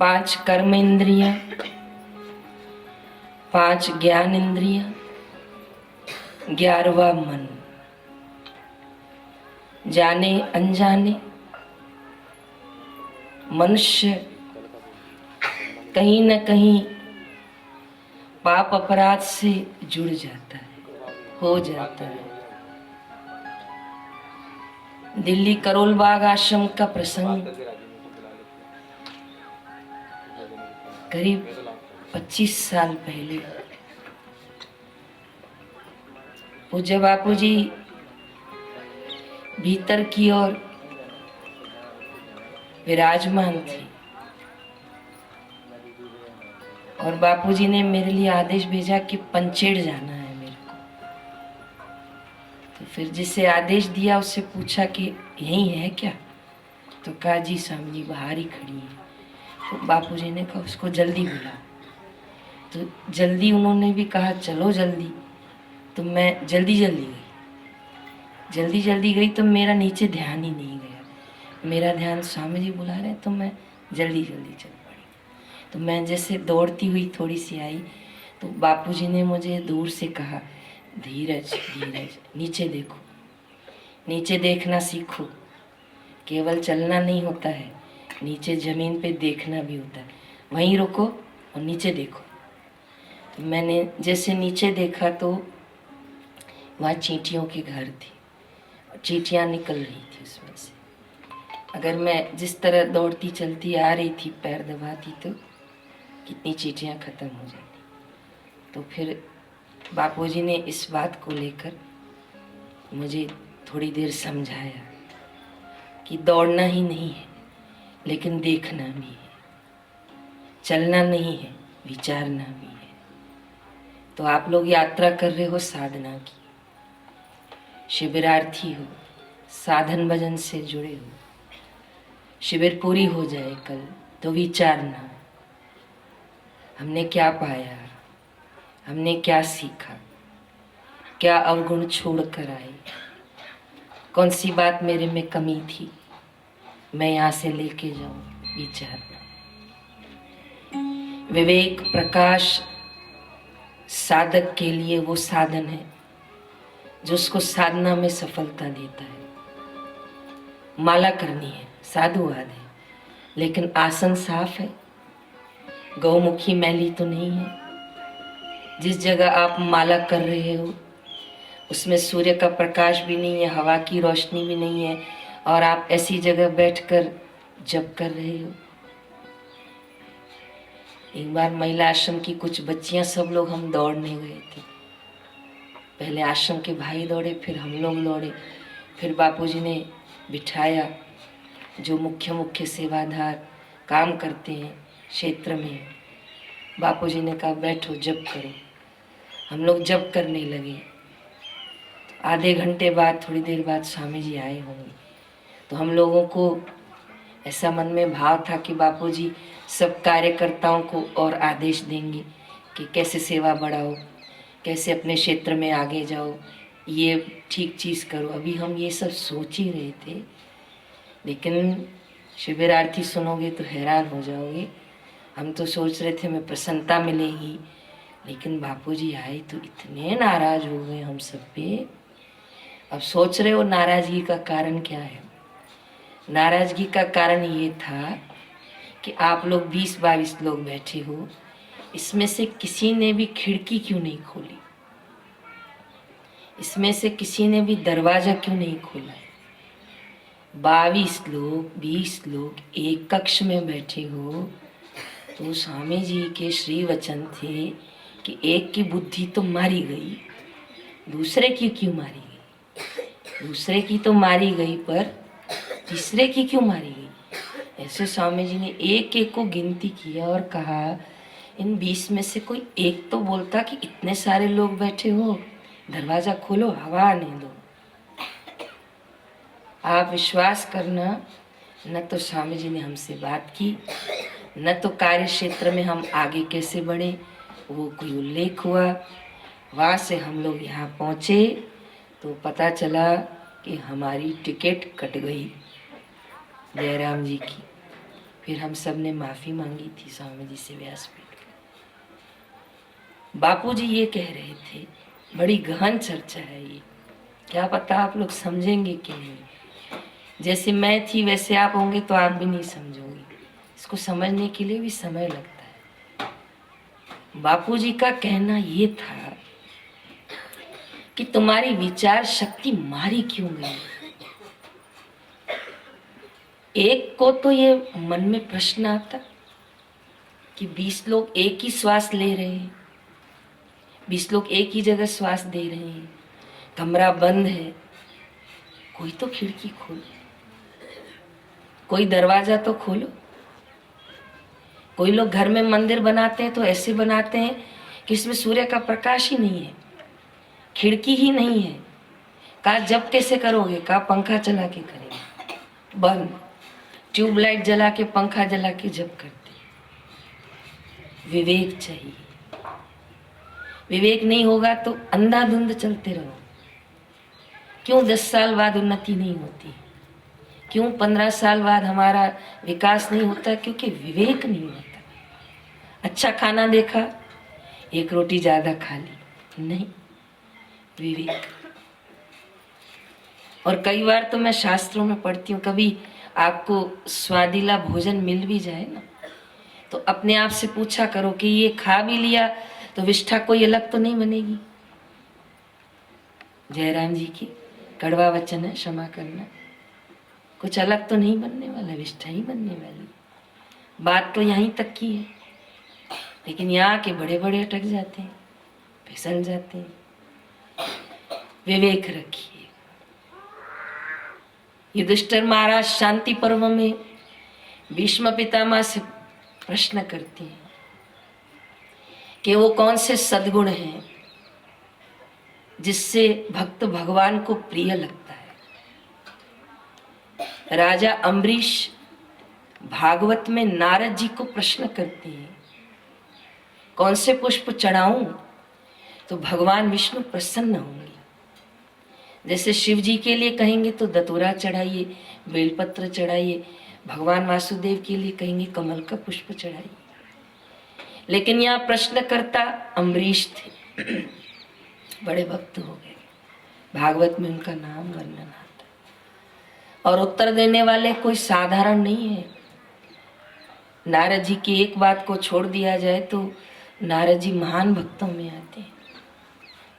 5 कर्म इंद्रियां, 5 ज्ञान इंद्रियां, 11वां मन। जाने अनजाने मनुष्य कहीं न कहीं पाप अपराध से जुड़ जाता है, हो जाता है। दिल्ली करोल बाग आश्रम का प्रसंग करीब 25 साल पहले पूज्य बापू जी भीतर की ओर विराजमान थे और बापूजी ने मेरे लिए आदेश भेजा कि पंचेड़ जाना है मेरे को। तो फिर जिसे आदेश दिया उससे पूछा कि यही है क्या? तो कहा जी स्वामी जी बाहर ही खड़ी है। तो बापूजी ने कहा उसको जल्दी बुला। तो जल्दी उन्होंने भी कहा चलो जल्दी। तो मैं जल्दी जल्दी गई तो मेरा नीचे ध्यान ही नहीं गया। मेरा ध्यान स्वामी जी बुला रहे तो मैं जल्दी चल पड़ी। तो मैं जैसे दौड़ती हुई थोड़ी सी आई तो बापूजी ने मुझे दूर से कहा धीरज नीचे देखो, नीचे देखना सीखो। केवल चलना नहीं होता है, नीचे जमीन पे देखना भी होता है। वहीं रुको और नीचे देखो। तो मैंने जैसे नीचे देखा तो वहाँ चींटियों के घर थे, चींटियाँ निकल रही थी उसमें से। अगर मैं जिस तरह दौड़ती चलती आ रही थी पैर दबाती तो कितनी चींटियाँ खत्म हो जाती। तो फिर बापूजी ने इस बात को लेकर मुझे थोड़ी देर समझाया कि दौड़ना ही नहीं है लेकिन देखना भी है, चलना नहीं है विचारना भी है। तो आप लोग यात्रा कर रहे हो साधना की, शिविरार्थी हो, साधन भजन से जुड़े हो, शिविर पूरी हो जाए कल तो विचारना हमने क्या पाया, हमने क्या सीखा, क्या अवगुण छोड़ कर आए, कौन सी बात मेरे में कमी थी मैं यहाँ से लेके जाऊं। विचारना विवेक प्रकाश साधक के लिए वो साधन है जो उसको साधना में सफलता देता है। माला करनी है, साधुवाद है, लेकिन आसन साफ है, गौमुखी मैली तो नहीं है। जिस जगह आप माला कर रहे हो उसमें सूर्य का प्रकाश भी नहीं है, हवा की रोशनी भी नहीं है और आप ऐसी जगह बैठकर जप कर रहे हो। एक बार महिला आश्रम की कुछ बच्चियां सब लोग हम दौड़ने गए थे। पहले आश्रम के भाई दौड़े, फिर हम लोग दौड़े, फिर बापूजी ने बिठाया जो मुख्य सेवादार काम करते हैं क्षेत्र में। बापूजी ने कहा बैठो जप करो। हम लोग जप करने लगे। आधे घंटे बाद थोड़ी देर बाद स्वामी जी आए होंगे। तो हम लोगों को ऐसा मन में भाव था कि बापूजी सब कार्यकर्ताओं को और आदेश देंगे कि कैसे सेवा बढ़ाओ, कैसे अपने क्षेत्र में आगे जाओ, ये ठीक चीज़ करो। अभी हम ये सब सोच ही रहे थे, लेकिन शिविरार्थी सुनोगे तो हैरान हो जाओगे। हम तो सोच रहे थे हमें प्रसन्नता मिलेगी, लेकिन बापूजी आए तो इतने नाराज हो गए हम सब पे। अब सोच रहे हो नाराजगी का कारण क्या है? नाराजगी का कारण ये था कि आप लोग 20-22 लोग बैठे हो, इसमें से किसी ने भी खिड़की क्यों नहीं खोली, इसमें से किसी ने भी दरवाजा क्यों नहीं खोला? 22 लोग 20 लोग एक कक्ष में बैठे हो तो स्वामी जी के श्री वचन थे कि एक की बुद्धि तो मारी गई, दूसरे की क्यों मारी गई? दूसरे की तो मारी गई पर तीसरे की क्यों मारी गई? ऐसे स्वामी जी ने एक एक को गिनती किया और कहा इन 20 में से कोई एक तो बोलता कि इतने सारे लोग बैठे हो, दरवाजा खोलो, हवा आने दो। आप विश्वास करना, न तो स्वामी जी ने हमसे बात की, न तो कार्य क्षेत्र में हम आगे कैसे बढ़े वो कोई उल्लेख हुआ। वहाँ से हम लोग यहाँ पहुँचे तो पता चला कि हमारी टिकट कट गई जयराम जी की। फिर हम सब ने माफी मांगी थी स्वामी जी से व्यासपीठ पे। बापूजी ये कह रहे थे, बड़ी गहन चर्चा है ये, क्या पता आप लोग समझेंगे कि नहीं। जैसे मैं थी वैसे आप होंगे तो आप भी नहीं समझोगे, इसको समझने के लिए भी समय लगता है। बापूजी का कहना ये था कि तुम्हारी विचार शक्ति मारी क्यों गई। एक को तो ये मन में प्रश्न आता कि 20 लोग एक ही श्वास ले रहे हैं, 20 लोग एक ही जगह श्वास दे रहे हैं, कमरा बंद है, कोई तो खिड़की खोलो, कोई दरवाजा तो खोलो। कोई लोग घर में मंदिर बनाते हैं तो ऐसे बनाते हैं कि इसमें सूर्य का प्रकाश ही नहीं है, खिड़की ही नहीं है। कहा जब कैसे करोगे, कहा पंखा चला के करेंगे, बंद, ट्यूबलाइट जला के पंखा जला के जब करते। विवेक चाहिए, विवेक नहीं होगा तो अंधाधुंध चलते रहो। क्यों 10 साल बाद उन्नति नहीं होती, क्यों 15 साल बाद हमारा विकास नहीं होता, क्योंकि विवेक नहीं होता। अच्छा खाना देखा, एक रोटी ज्यादा खा ली, नहीं, विवेक। और कई बार तो मैं शास्त्रों में पढ़ती हूँ, कभी आपको स्वादिला भोजन मिल भी जाए ना तो अपने आप से पूछा करो कि ये खा भी लिया तो विष्ठा कोई अलग तो नहीं बनेगी। जयराम जी की कड़वा वचन है, क्षमा करना, कुछ अलग तो नहीं बनने वाला, विष्ठा ही बनने वाली। बात तो यहीं तक की है, लेकिन यहाँ के बड़े बड़े अटक जाते हैं, फिसल जाते हैं। विवेक रखिए। युधिष्ठिर महाराज शांति पर्व में भीष्म पितामह से प्रश्न करते हैं कि वो कौन से सद्गुण हैं जिससे भक्त भगवान को प्रिय लगता है। राजा अम्बरीश भागवत में नारद जी को प्रश्न करते हैं, कौन से पुष्प चढ़ाऊं तो भगवान विष्णु प्रसन्न होंगे। जैसे शिव जी के लिए कहेंगे तो दतूरा चढ़ाइए, बेलपत्र चढ़ाइए, भगवान वासुदेव के लिए कहेंगे कमल का पुष्प चढ़ाइए। लेकिन यहाँ प्रश्नकर्ता अम्बरीश थे, बड़े भक्त हो गए, भागवत में उनका नाम वर्णन आता, और उत्तर देने वाले कोई साधारण नहीं है। नारद जी की एक बात को छोड़ दिया जाए तो नारद जी महान भक्तों में आते हैं।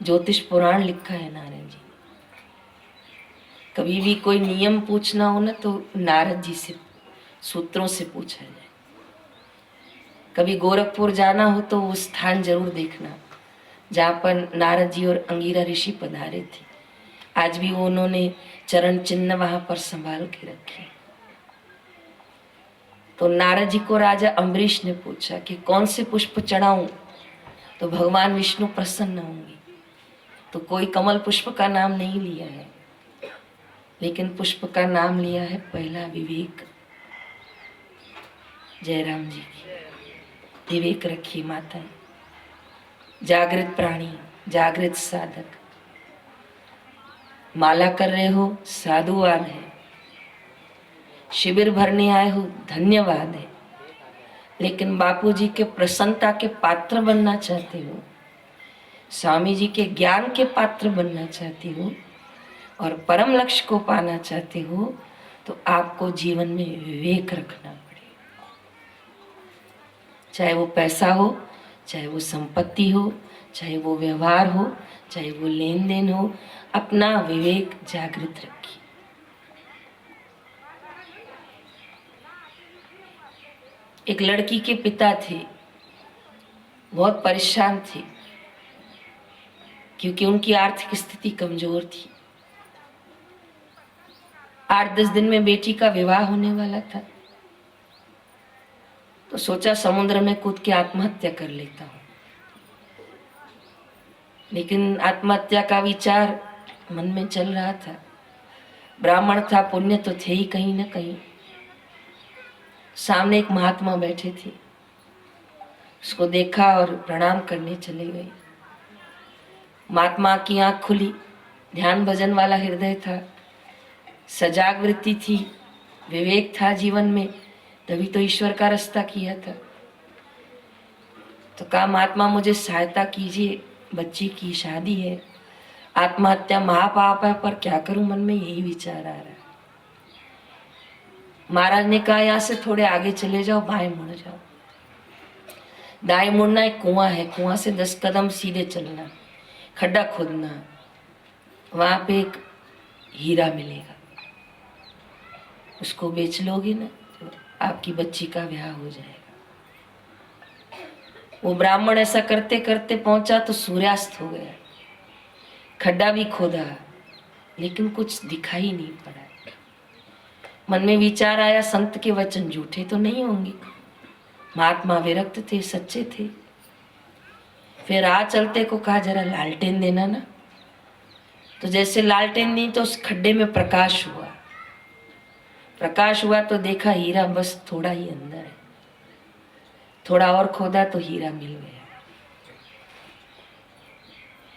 ज्योतिष पुराण लिखा है नारद जी। कभी भी कोई नियम पूछना हो ना तो नारद जी से सूत्रों से पूछा जाए। कभी गोरखपुर जाना हो तो वो स्थान जरूर देखना जहाँ पर नारद जी और अंगिरा ऋषि पधारे थे। आज भी वो उन्होंने चरण चिन्ह वहां पर संभाल के रखे। तो नारद जी को राजा अम्बरीश ने पूछा कि कौन से पुष्प चढ़ाऊं तो भगवान विष्णु प्रसन्न होंगे। तो कोई कमल पुष्प का नाम नहीं लिया है, लेकिन पुष्प का नाम लिया है पहला विवेक। जयराम जी की विवेक रखिए माताएं। जागृत प्राणी, जागृत साधक, माला कर रहे हो साधुवाद है, शिविर भरने आए हो धन्यवाद है, लेकिन बापूजी के प्रसन्नता के पात्र बनना चाहते हो, स्वामी जी के ज्ञान के पात्र बनना चाहते हो और परम लक्ष्य को पाना चाहते हो तो आपको जीवन में विवेक रखना पड़ेगा। चाहे वो पैसा हो, चाहे वो संपत्ति हो, चाहे वो व्यवहार हो, चाहे वो लेन देन हो, अपना विवेक जागृत रखिए। एक लड़की के पिता थे, बहुत परेशान थे क्योंकि उनकी आर्थिक स्थिति कमजोर थी। 8-10 दिन में बेटी का विवाह होने वाला था, तो सोचा समुद्र में कूद के आत्महत्या कर लेता हूं। लेकिन आत्महत्या का विचार मन में चल रहा था। ब्राह्मण था, पुण्य तो थे ही कहीं ना कहीं। सामने एक महात्मा बैठे थे, उसको देखा और प्रणाम करने चले गए। महात्मा की आंख खुली, ध्यान भजन वाला हृदय था, सजाग वृत्ति थी, विवेक था जीवन में, तभी तो ईश्वर का रास्ता किया था। तो कहा महात्मा मुझे सहायता कीजिए, बच्ची की शादी है, आत्महत्या महापाप है, पर क्या करूं, मन में यही विचार आ रहा है। महाराज ने कहा यहाँ से थोड़े आगे चले जाओ, बाएं मुड़ जाओ। दाएं मुड़ना, एक कुआं है, कुआं से 10 कदम सीधे चलना, खड्डा खोदना, वहां पे एक हीरा मिलेगा, उसको बेच लोगे ना तो आपकी बच्ची का ब्याह हो जाएगा। वो ब्राह्मण ऐसा करते करते पहुंचा तो सूर्यास्त हो गया। खड्डा भी खोदा लेकिन कुछ दिखाई नहीं पड़ा। मन में विचार आया, संत के वचन झूठे तो नहीं होंगे, महात्मा विरक्त थे, सच्चे थे। फिर राह चलते को कहा जरा लालटेन देना ना। तो जैसे लालटेन दी तो उस खड्डे में प्रकाश हुआ। प्रकाश हुआ तो देखा हीरा बस थोड़ा ही अंदर है। थोड़ा और खोदा तो हीरा मिल गया।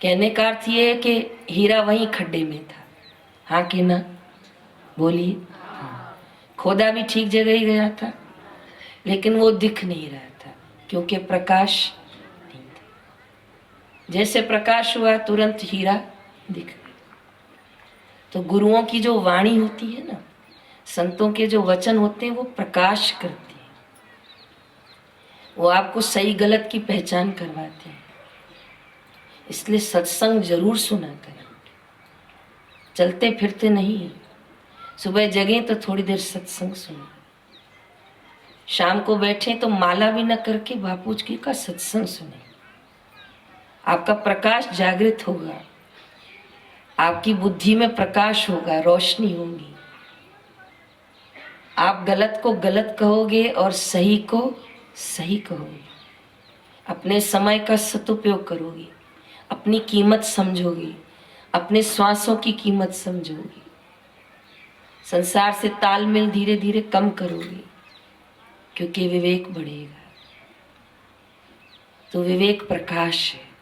कहने का अर्थ ये है कि हीरा वहीं खड्डे में था। हाँ कि ना, बोलिए। खोदा भी ठीक जगह ही गया था, लेकिन वो दिख नहीं रहा था क्योंकि प्रकाश नहीं था। जैसे प्रकाश हुआ तुरंत हीरा दिख गया। तो गुरुओं की जो वाणी होती है ना, संतों के जो वचन होते हैं, वो प्रकाश करते हैं, वो आपको सही गलत की पहचान करवाते हैं। इसलिए सत्संग जरूर सुना करें, चलते फिरते नहीं। सुबह जगे तो थोड़ी देर सत्संग सुनो, शाम को बैठे तो माला भी न करके बापू जी का सत्संग सुने। आपका प्रकाश जागृत होगा, आपकी बुद्धि में प्रकाश होगा, रोशनी होगी। आप गलत को गलत कहोगे और सही को सही कहोगे। अपने समय का सदुपयोग करोगे, अपनी कीमत समझोगे, अपने श्वासों की कीमत समझोगे, संसार से तालमेल धीरे धीरे कम करोगे, क्योंकि विवेक बढ़ेगा। तो विवेक प्रकाश है।